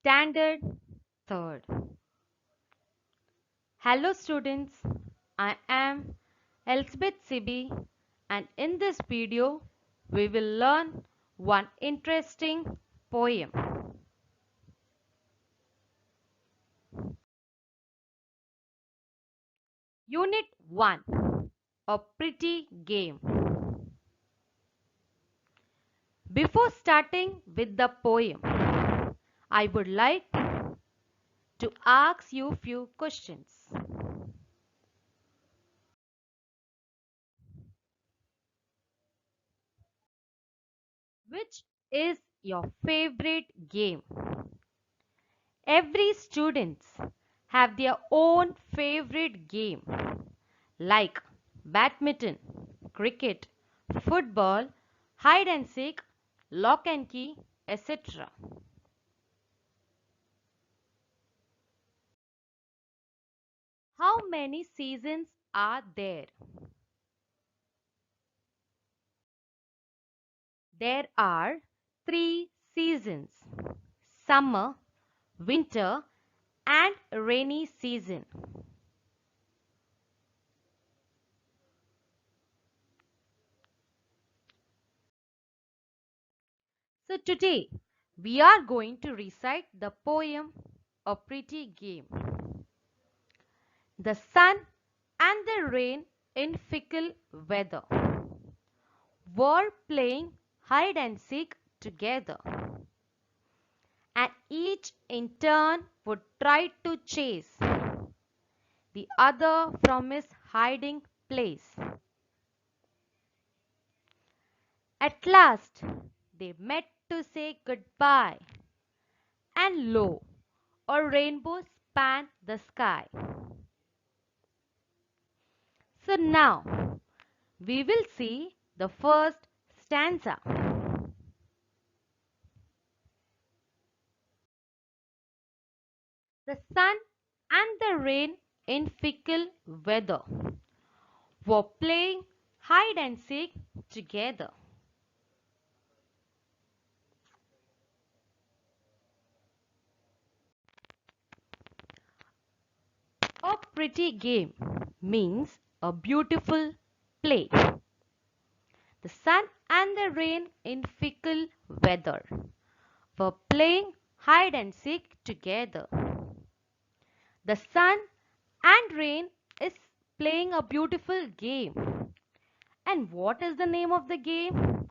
Standard 3rd. Hello students, I am Elizabeth Sibi and in this video we will learn one interesting poem. Unit 1. A Pretty Game. Before starting with the poem, I would like to ask you few questions. Which is your favorite game? Every students have their own favorite game like badminton, cricket, football, hide and seek, lock and key, etc. How many seasons are there? There are 3 seasons: summer, winter, and rainy season. So today we are going to recite the poem A Pretty Game. The sun and the rain in fickle weather were playing hide and seek together, and each in turn would try to chase the other from his hiding place. At last they met to say goodbye, and lo, a rainbow spanned the sky. So now we will see the first stanza. The sun and the rain in fickle weather were playing hide and seek together. A pretty game means a beautiful play. The sun and the rain in fickle weather were playing hide and seek together. The sun and rain is playing a beautiful game. And what is the name of the game?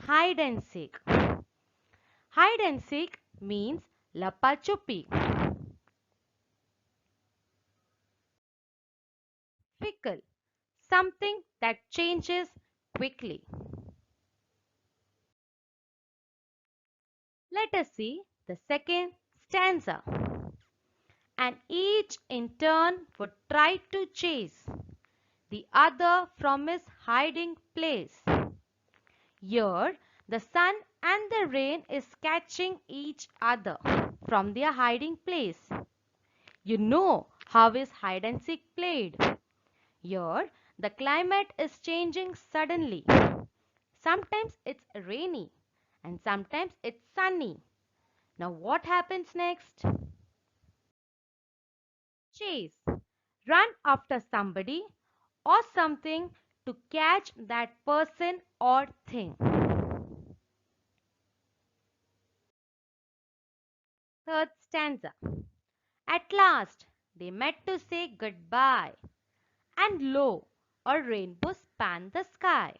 Hide and seek. Hide and seek means lapachupi. Fickle, something that changes quickly. Let us see the second stanza. And each in turn would try to chase the other from his hiding place. Here, the sun and the rain is catching each other from their hiding place. You know how is hide and seek played. Here, the climate is changing suddenly. Sometimes it's rainy and sometimes it's sunny. Now what happens next? Chase. Run after somebody or something to catch that person or thing. Third stanza. At last, they met to say goodbye, and lo, a rainbow spanned the sky.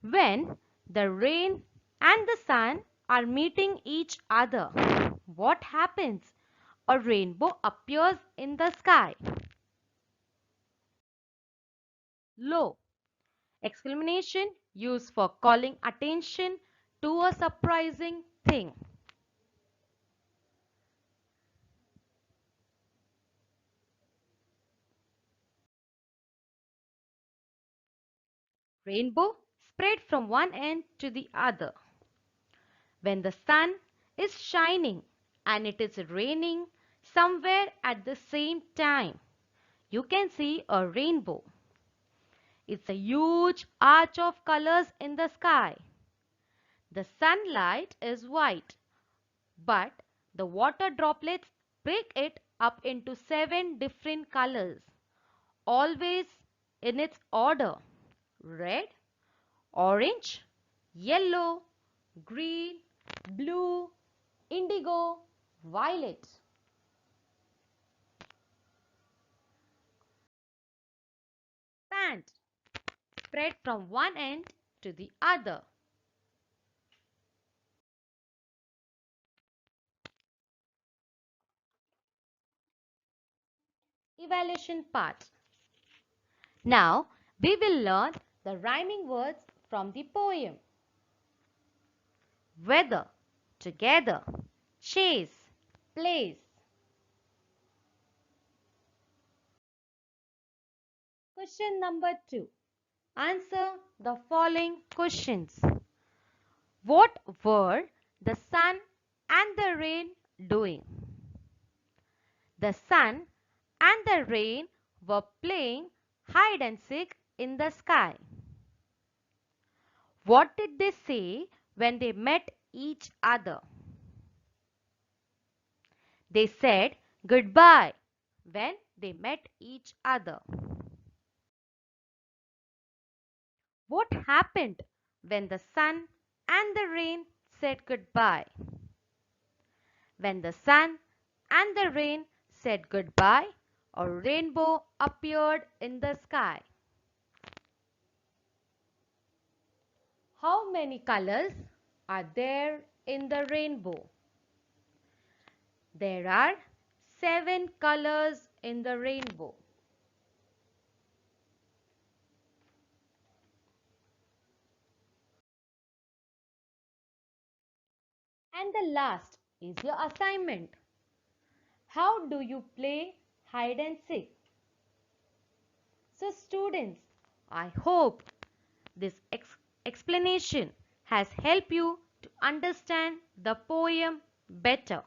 When the rain and the sun are meeting each other, what happens? A rainbow appears in the sky. Lo, exclamation used for calling attention to a surprising thing. Rainbow spread from one end to the other. When the sun is shining and it is raining somewhere at the same time, you can see a rainbow. It's a huge arch of colors in the sky. The sunlight is white, but the water droplets break it up into 7 different colors, always in its order: red, orange, yellow, green, blue, indigo, violet. Sand spread from one end to the other. Evaluation part. Now we will learn the rhyming words from the poem. Weather, together, chase, place. Question number 2. Answer the following questions. What were the sun and the rain doing? The sun and the rain were playing hide and seek in the sky. What did they say when they met each other? They said goodbye when they met each other. What happened when the sun and the rain said goodbye? When the sun and the rain said goodbye, a rainbow appeared in the sky. How many colors are there in the rainbow? There are 7 colors in the rainbow. And the last is your assignment. How do you play hide and seek? So students, I hope this explanation has helped you to understand the poem better.